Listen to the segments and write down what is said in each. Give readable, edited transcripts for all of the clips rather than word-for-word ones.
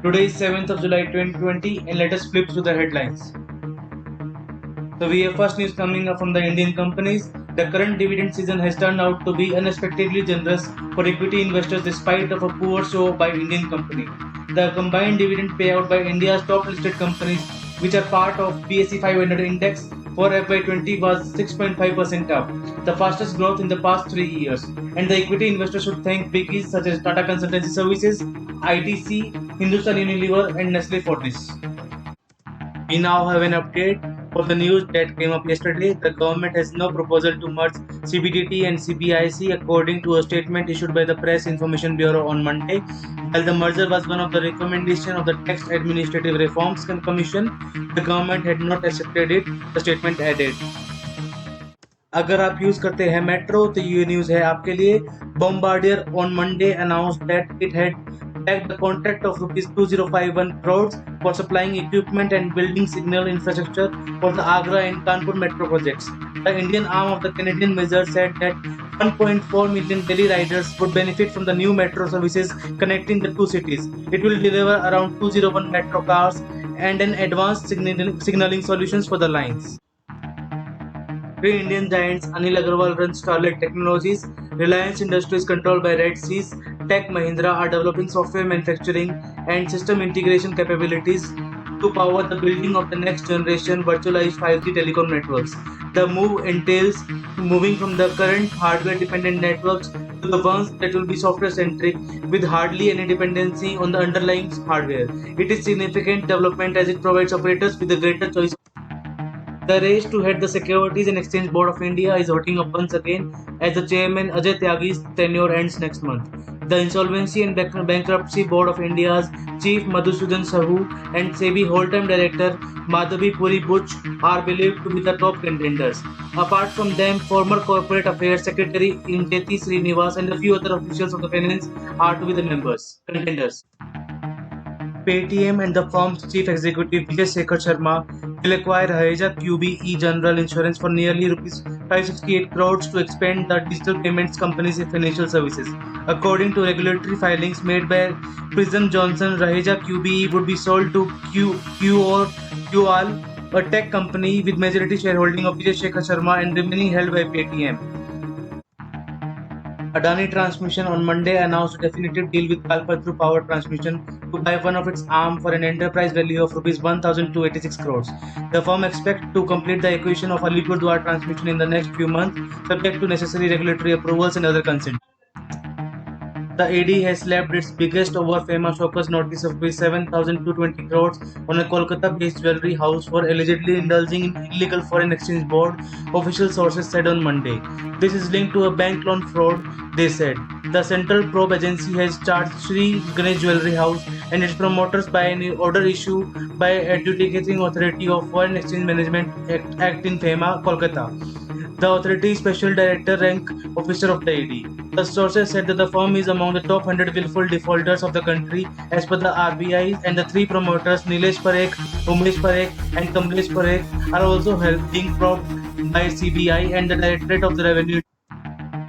Today is 7th of July 2020 and let us flip through the headlines. So we have first news coming up from the Indian companies. The current dividend season has turned out to be unexpectedly generous for equity investors despite of a poor show by Indian company. The combined dividend payout by India's top listed companies, which are part of BSE 500 index for FY20 was 6.5% up, the fastest growth in the past 3 years. And the equity investors should thank biggies such as Tata Consultancy Services, ITC, Hindustan Unilever, and Nestle for this. We now have an update for the news that came up yesterday. The government has no proposal to merge CBDT and CBIC according to a statement issued by the Press Information Bureau on Monday. While the merger was one of the recommendations of the Tax Administrative Reforms Commission, the government had not accepted it, the statement added. अगर आप use करते हैं metro तो ये news है आपके लिए. Bombardier on Monday announced that it had bagged the contract of rupees 2051 crores for supplying equipment and building signal infrastructure for the Agra and Kanpur metro projects. The Indian arm of the Canadian measure said that 1.4 million daily riders would benefit from the new metro services connecting the two cities. It will deliver around 201 metro cars and an advanced signaling solutions for the lines. Three Indian giants, Anil Agarwal runs Starlight Technologies, Reliance Industries controlled by Red Seas, Tech Mahindra are developing software manufacturing and system integration capabilities to power the building of the next generation virtualized 5G telecom networks. The move entails moving from the current hardware-dependent networks to the ones that will be software-centric with hardly any dependency on the underlying hardware. It is significant development as it provides operators with a greater choice. The race to head the Securities and Exchange Board of India is hotting up once again as the chairman Ajay Tyagi's tenure ends next month. The Insolvency and Bankruptcy Board of India's Chief Madhusudan Sahu and SEBI whole-time director Madhavi Puri Butch are believed to be the top contenders. Apart from them, former Corporate Affairs Secretary Indeti Srinivas and a few other officials of the finance are to be the contenders. Paytm and the firm's chief executive Vijay Shekhar Sharma will acquire Raheja QBE General Insurance for nearly Rs 568 crores to expand the digital payments company's financial services. According to regulatory filings made by Prism Johnson, Raheja QBE would be sold to QAL, a tech company with majority shareholding of Vijay Shekhar Sharma and remaining held by Paytm. Adani Transmission on Monday announced a definitive deal with Kalpataru Power Transmission to buy one of its arm for an enterprise value of Rs 1,286 crores. The firm expects to complete the acquisition of Alipurduar Transmission in the next few months, subject to necessary regulatory approvals and other consent. The AD has slapped its biggest over famous showcase notice of Rs 7,220 crores on a Kolkata-based jewelry house for allegedly indulging in illegal foreign exchange board, official sources said on Monday. This is linked to a bank loan fraud, they said. The Central Probe Agency has charged Sri Ganesh Jewelry House and its promoters by an order issued by Adjudicating Authority of Foreign Exchange Management Act in FEMA, Kolkata. The authority's special director rank officer of the AD. The sources said that the firm is among the top 100 willful defaulters of the country as per the RBI, and the three promoters Nilesh Parekh, Umesh Parekh and Kamlesh Parekh are also being probed by CBI and the Directorate of the Revenue.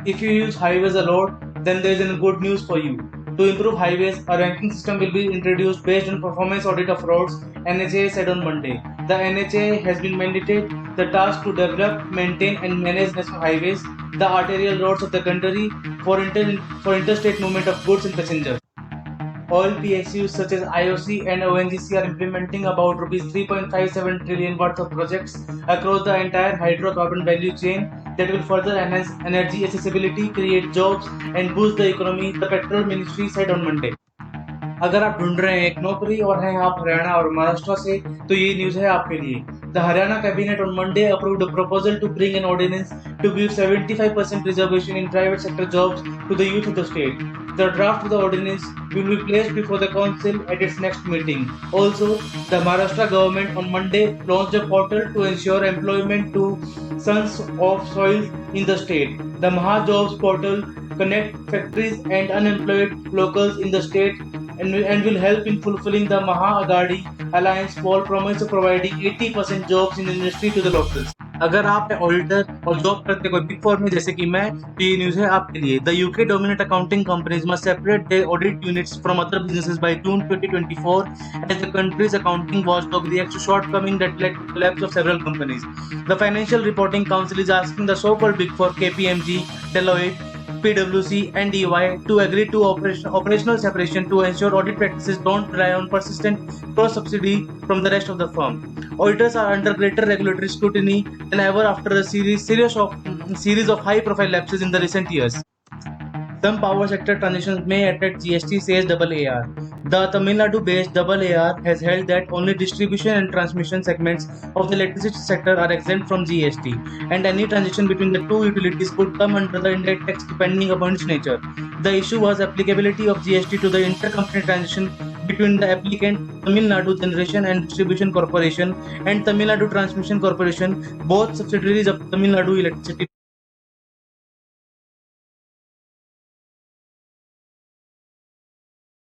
If you use highways a lot, then there is good news for you. To improve highways, a ranking system will be introduced based on performance audit of roads, NHAI said on Monday. The NHAI has been mandated the task to develop, maintain and manage national highways, the arterial roads of the country for interstate movement of goods and passengers. All PSUs such as IOC and ONGC are implementing about Rs 3.57 trillion worth of projects across the entire hydrocarbon value chain that will further enhance energy accessibility, create jobs and boost the economy, the Petrol Ministry said on Monday. अगर आप ढूंढ रहे हैं एक नौकरी और हैं आप हरियाणा और महाराष्ट्र से तो ये न्यूज है आपके लिए. The Haryana cabinet on Monday approved a proposal to bring an ordinance to give 75% reservation in private sector jobs to the youth of the state. The draft of the ordinance will be placed before the council at its next meeting. Also, the Maharashtra government on Monday launched a portal to ensure employment to sons of soil in the state. The Maha Jobs portal connects factories and unemployed locals in the state and will help in fulfilling the Maha Agadi Alliance for promise of providing 80% jobs in the industry to the locals. अगर आप auditor और job करते कोई big four में जैसे कि मैं, तो ये न्यूज है आपके लिए। The UK dominate accounting companies must separate their audit units from other businesses by June 2024 as the country's accounting watchdog reacts to shortcomings that led to collapse of several companies. The Financial Reporting Council is asking the so-called Big Four KPMG, Deloitte, PwC and EY to agree to operational separation to ensure audit practices don't rely on persistent cross-subsidy from the rest of the firm. Auditors are under greater regulatory scrutiny than ever after a series of high-profile lapses in the recent years. Some power sector transitions may attract GST, says AAR. The Tamil Nadu-based AAR has held that only distribution and transmission segments of the electricity sector are exempt from GST, and any transition between the two utilities could come under the indirect tax depending upon its nature. The issue was applicability of GST to the intercompany transition between the applicant Tamil Nadu Generation and Distribution Corporation and Tamil Nadu Transmission Corporation, both subsidiaries of Tamil Nadu Electricity